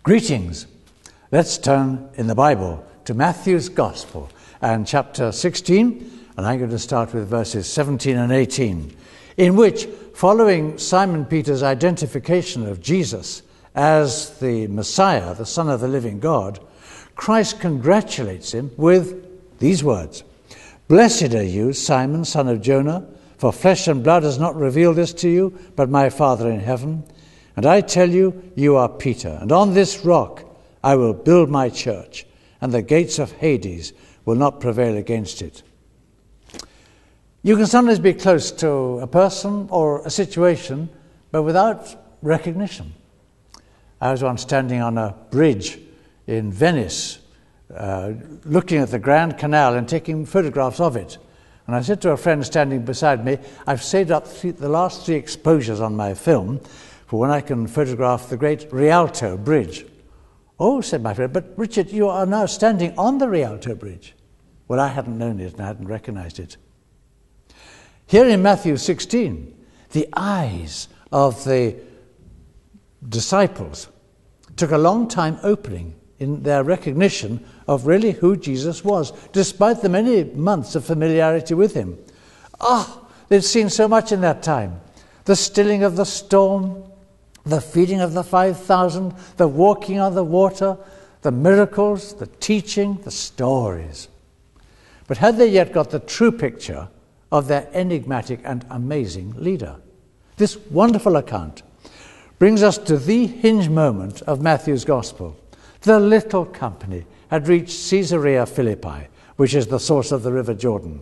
Greetings. Let's turn in the Bible to Matthew's Gospel and chapter 16, and I'm going to start with verses 17 and 18, in which, following Simon Peter's identification of Jesus as the Messiah, the Son of the living God, Christ congratulates him with these words: "Blessed are you, Simon, son of Jonah, for flesh and blood has not revealed this to you, but my Father in heaven. And I tell you, you are Peter, and on this rock I will build my church, and the gates of Hades will not prevail against it." You can sometimes be close to a person or a situation, but without recognition. I was once standing on a bridge in Venice, looking at the Grand Canal and taking photographs of it. And I said to a friend standing beside me, "I've saved up the last 3 exposures on my film for when I can photograph the great Rialto Bridge." "Oh," said my friend, "but Richard, you are now standing on the Rialto Bridge." Well, I hadn't known it and I hadn't recognized it. Here in Matthew 16, the eyes of the disciples took a long time opening in their recognition of really who Jesus was, despite the many months of familiarity with him. They'd seen so much in that time. The stilling of the storm, the feeding of the 5,000, the walking on the water, the miracles, the teaching, the stories. But had they yet got the true picture of their enigmatic and amazing leader? This wonderful account brings us to the hinge moment of Matthew's Gospel. The little company had reached Caesarea Philippi, which is the source of the River Jordan.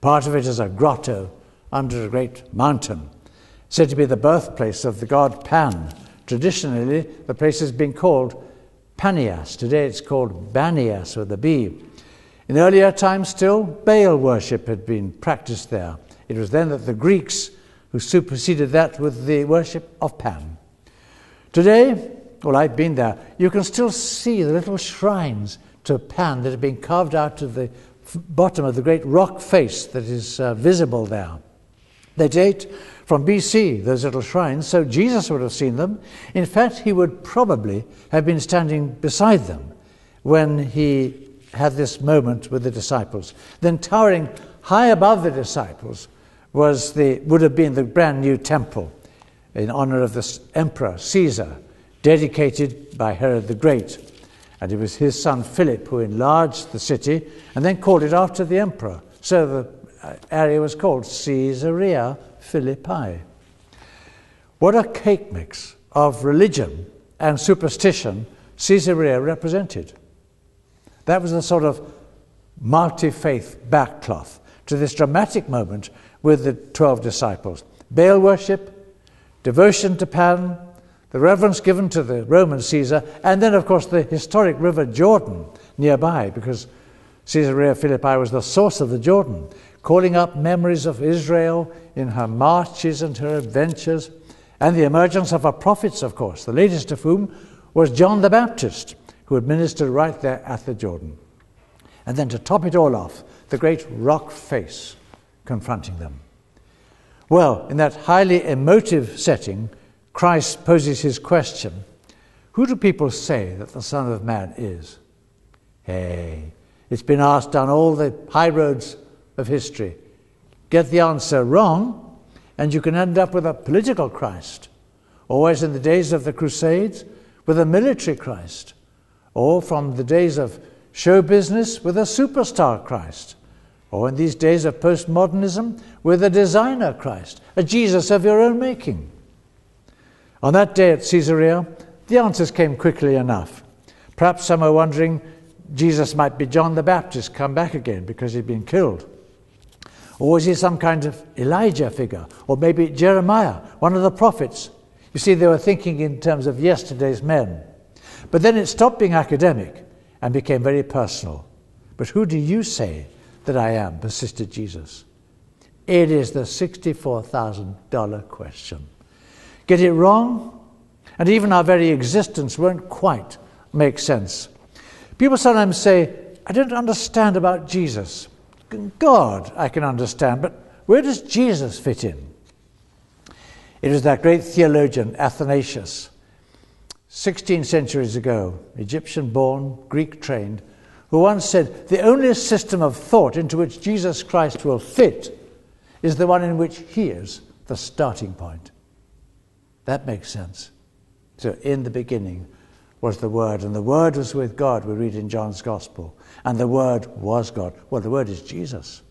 Part of it is a grotto under a great mountain, said to be the birthplace of the god Pan. Traditionally, the place has been called Panias. Today it's called Banias with a B. In earlier times still, Baal worship had been practiced there. It was then that the Greeks who superseded that with the worship of Pan. Today, well, I've been there, you can still see the little shrines to Pan that have been carved out of the bottom of the great rock face that is visible there. They date from BC, those little shrines, so Jesus would have seen them. In fact, he would probably have been standing beside them when he had this moment with the disciples. Then towering high above the disciples would have been the brand new temple in honor of the emperor Caesar, dedicated by Herod the Great. And it was his son Philip who enlarged the city and then called it after the emperor. So the area was called Caesarea Philippi. What a cake mix of religion and superstition Caesarea represented. That was a sort of multi-faith backcloth to this dramatic moment with the 12 disciples. Baal worship, devotion to Pan, the reverence given to the Roman Caesar, and then, of course, the historic River Jordan nearby, because Caesarea Philippi was the source of the Jordan, calling up memories of Israel in her marches and her adventures, and the emergence of her prophets, of course, the latest of whom was John the Baptist, who had ministered right there at the Jordan. And then to top it all off, the great rock face confronting them. Well, in that highly emotive setting, Christ poses his question: who do people say that the Son of Man is? Hey, it's been asked down all the high roads of history. Get the answer wrong, and you can end up with a political Christ, or as in the days of the Crusades, with a military Christ, or from the days of show business with a superstar Christ, or in these days of postmodernism with a designer Christ, a Jesus of your own making. On that day at Caesarea, the answers came quickly enough. Perhaps some are wondering Jesus might be John the Baptist come back again because he'd been killed. Or was he some kind of Elijah figure? Or maybe Jeremiah, one of the prophets? You see, they were thinking in terms of yesterday's men. But then it stopped being academic and became very personal. "But who do you say that I am?" persisted Jesus. It is the $64,000 question. Get it wrong, and even our very existence won't quite make sense. People sometimes say, "I don't understand about Jesus. God, I can understand, but where does Jesus fit in?" It was that great theologian Athanasius 16 centuries ago, Egyptian-born, Greek-trained, who once said, the only system of thought into which Jesus Christ will fit is the one in which he is the starting point. That makes sense. So in the beginning was the Word, and the Word was with God, we read in John's Gospel, and the Word was God. Well, the Word is Jesus.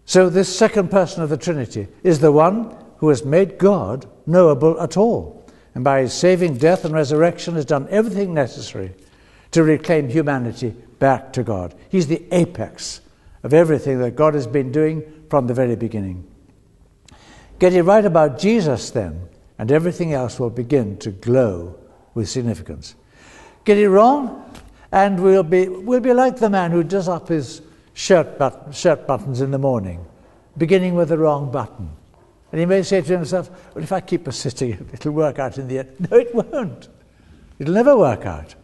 So this second person of the Trinity is the one who has made God knowable at all, and by his saving death and resurrection has done everything necessary to reclaim humanity back to God. He's the apex of everything that God has been doing from the very beginning. Get it right about Jesus then, and everything else will begin to glow with significance. Get it wrong, and we'll be like the man who does up his shirt buttons in the morning, beginning with the wrong button. And he may say to himself, well, if I keep persisting, it'll work out in the end. No, it won't. It'll never work out.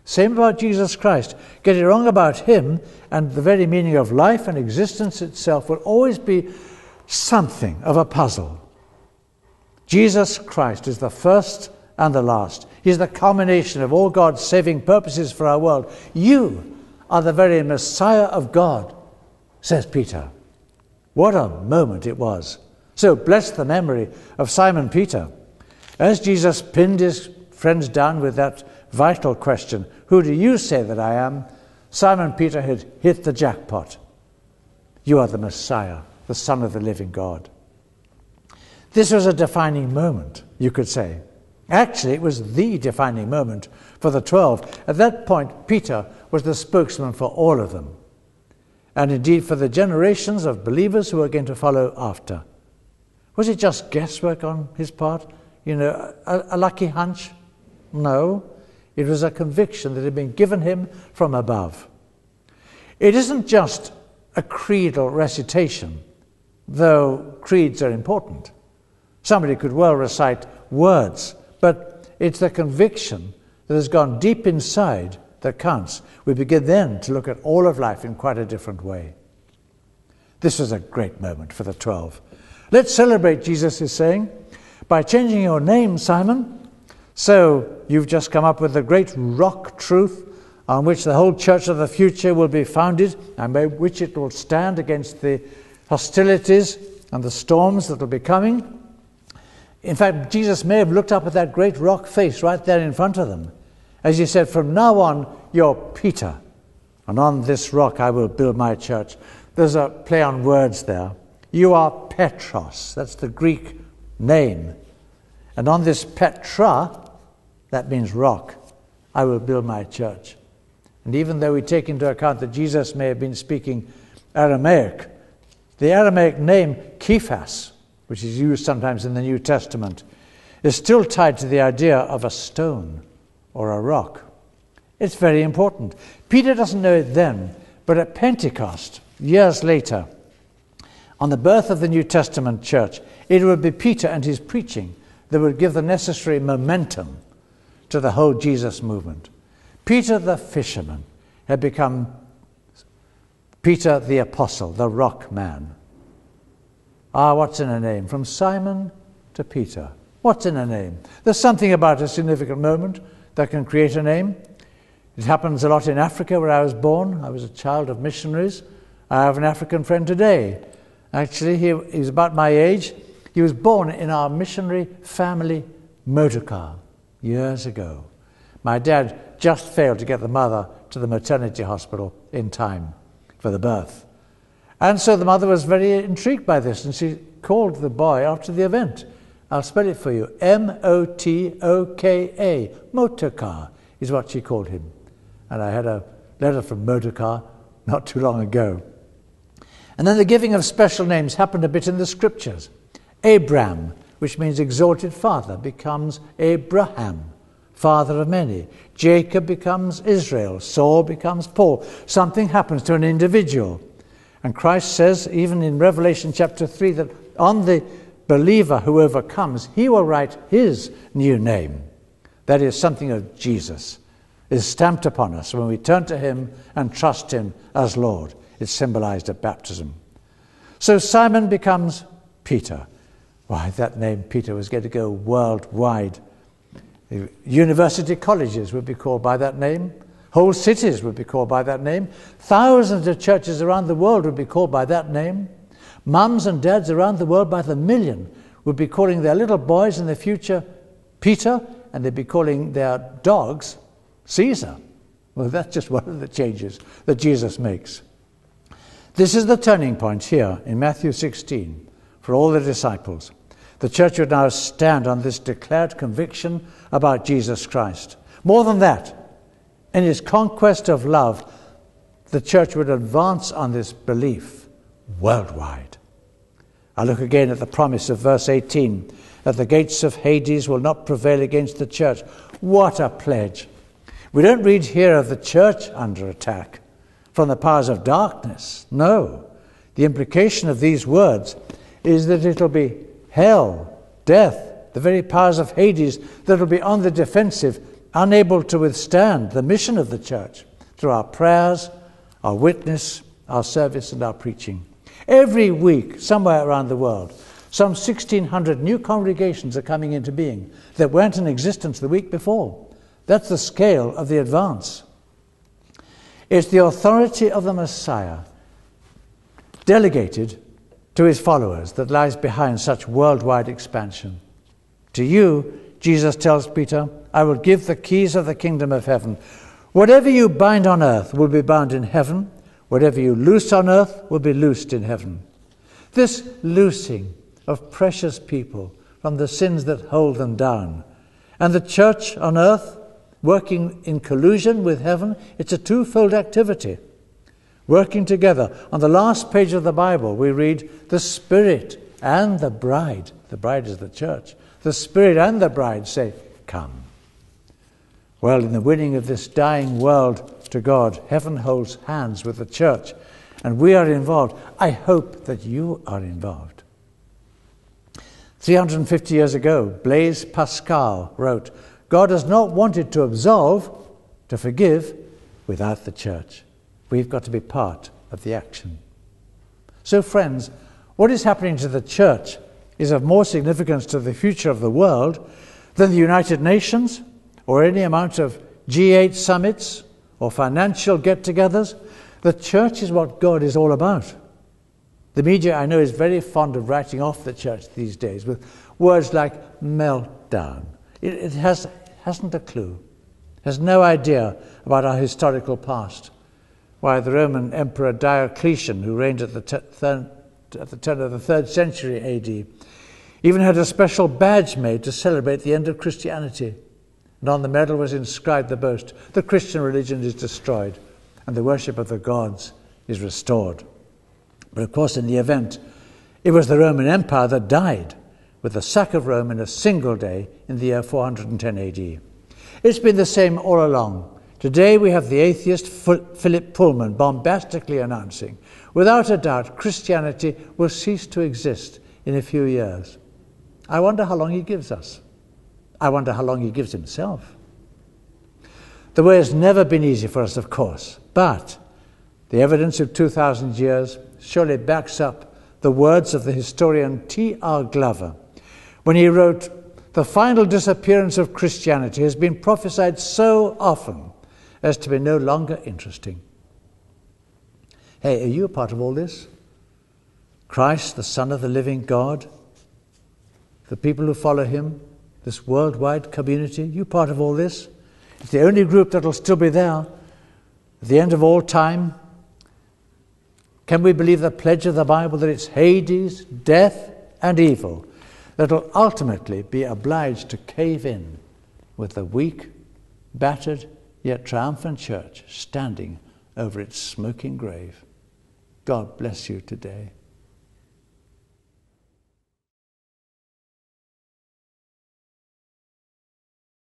Same about Jesus Christ. Get it wrong about him, and the very meaning of life and existence itself will always be something of a puzzle. Jesus Christ is the first and the last. He's the culmination of all God's saving purposes for our world. You are the very Messiah of God, says Peter. What a moment it was. So bless the memory of Simon Peter. As Jesus pinned his friends down with that vital question, who do you say that I am? Simon Peter had hit the jackpot. You are the Messiah, the Son of the living God. This was a defining moment, you could say. Actually, it was the defining moment for the 12. At that point, Peter was the spokesman for all of them, and indeed for the generations of believers who were going to follow after. Was it just guesswork on his part? A lucky hunch? No. It was a conviction that had been given him from above. It isn't just a creedal recitation, though creeds are important. Somebody could well recite words, but it's the conviction that has gone deep inside that counts. We begin then to look at all of life in quite a different way. This was a great moment for the 12. Let's celebrate, Jesus is saying, by changing your name, Simon. So you've just come up with the great rock truth on which the whole church of the future will be founded, and by which it will stand against the hostilities and the storms that will be coming. In fact, Jesus may have looked up at that great rock face right there in front of them, as he said, from now on, you're Peter, and on this rock I will build my church. There's a play on words there. You are Petros, that's the Greek name. And on this Petra, that means rock, I will build my church. And even though we take into account that Jesus may have been speaking Aramaic, the Aramaic name Kephas, which is used sometimes in the New Testament, is still tied to the idea of a stone or a rock. It's very important. Peter doesn't know it then, but at Pentecost, years later, on the birth of the New Testament church, it would be Peter and his preaching that would give the necessary momentum to the whole Jesus movement. Peter the fisherman had become Peter the apostle, the rock man. What's in a name? From Simon to Peter. What's in a name? There's something about a significant moment that can create a name. It happens a lot in Africa, where I was born. I was a child of missionaries. I have an African friend today. Actually, he's about my age. He was born in our missionary family motor car years ago. My dad just failed to get the mother to the maternity hospital in time for the birth. And so the mother was very intrigued by this, and she called the boy after the event. I'll spell it for you. M-O-T-O-K-A. Motorcar is what she called him. And I had a letter from Motorcar not too long ago. And then the giving of special names happened a bit in the scriptures. Abram, which means exalted father, becomes Abraham, father of many. Jacob becomes Israel. Saul becomes Paul. Something happens to an individual. And Christ says, even in Revelation chapter 3, that on the believer who overcomes, he will write his new name. That is, something of Jesus is stamped upon us when we turn to him and trust him as Lord. It's symbolized at baptism. So Simon becomes Peter. Why, that name Peter was going to go worldwide University colleges would be called by that name. Whole cities would be called by that name. Thousands of churches around the world would be called by that name. Mums and dads around the world by the million would be calling their little boys in the future Peter, and they'd be calling their dogs Caesar. Well, that's just one of the changes that Jesus makes. This is the turning point here in Matthew 16 for all the disciples. The church would now stand on this declared conviction about Jesus Christ. More than that, in its conquest of love, the church would advance on this belief worldwide. I look again at the promise of verse 18, that the gates of Hades will not prevail against the church. What a pledge! We don't read here of the church under attack from the powers of darkness. No. The implication of these words is that it'll be hell, death, the very powers of Hades that will be on the defensive, unable to withstand the mission of the church through our prayers, our witness, our service, and our preaching. Every week, somewhere around the world, some 1,600 new congregations are coming into being that weren't in existence the week before. That's the scale of the advance. It's the authority of the Messiah delegated to his followers that lies behind such worldwide expansion. To you, Jesus tells Peter, I will give the keys of the kingdom of heaven. Whatever you bind on earth will be bound in heaven. Whatever you loose on earth will be loosed in heaven. This loosing of precious people from the sins that hold them down, and the church on earth working in collusion with heaven, it's a twofold activity. Working together. On the last page of the Bible, we read, the Spirit and the bride. The bride is the church. The Spirit and the bride say, come. Well, in the winning of this dying world to God, heaven holds hands with the church, and we are involved. I hope that you are involved. 350 years ago, Blaise Pascal wrote, God has not wanted to absolve, to forgive, without the church. We've got to be part of the action. So, friends, what is happening to the church is of more significance to the future of the world than the United Nations or any amount of G8 summits or financial get-togethers. The church is what God is all about. The media, I know, is very fond of writing off the church these days with words like meltdown. It hasn't a clue, has no idea about our historical past. Why, the Roman Emperor Diocletian, who reigned at the turn of the 3rd century AD, even had a special badge made to celebrate the end of Christianity. And on the medal was inscribed the boast, the Christian religion is destroyed and the worship of the gods is restored. But of course, in the event, it was the Roman Empire that died with the sack of Rome in a single day in the year 410 AD. It's been the same all along. Today we have the atheist Philip Pullman bombastically announcing, without a doubt, Christianity will cease to exist in a few years. I wonder how long he gives us. I wonder how long he gives himself. The way has never been easy for us, of course, but the evidence of 2,000 years surely backs up the words of the historian T.R. Glover when he wrote, the final disappearance of Christianity has been prophesied so often as to be no longer interesting. Hey, are you a part of all this? Christ, the Son of the living God, the people who follow him, this worldwide community, you part of all this? It's the only group that will still be there at the end of all time. Can we believe the pledge of the Bible that it's Hades, death, and evil that will ultimately be obliged to cave in with the weak, battered, yet triumphant church standing over its smoking grave? God bless you today.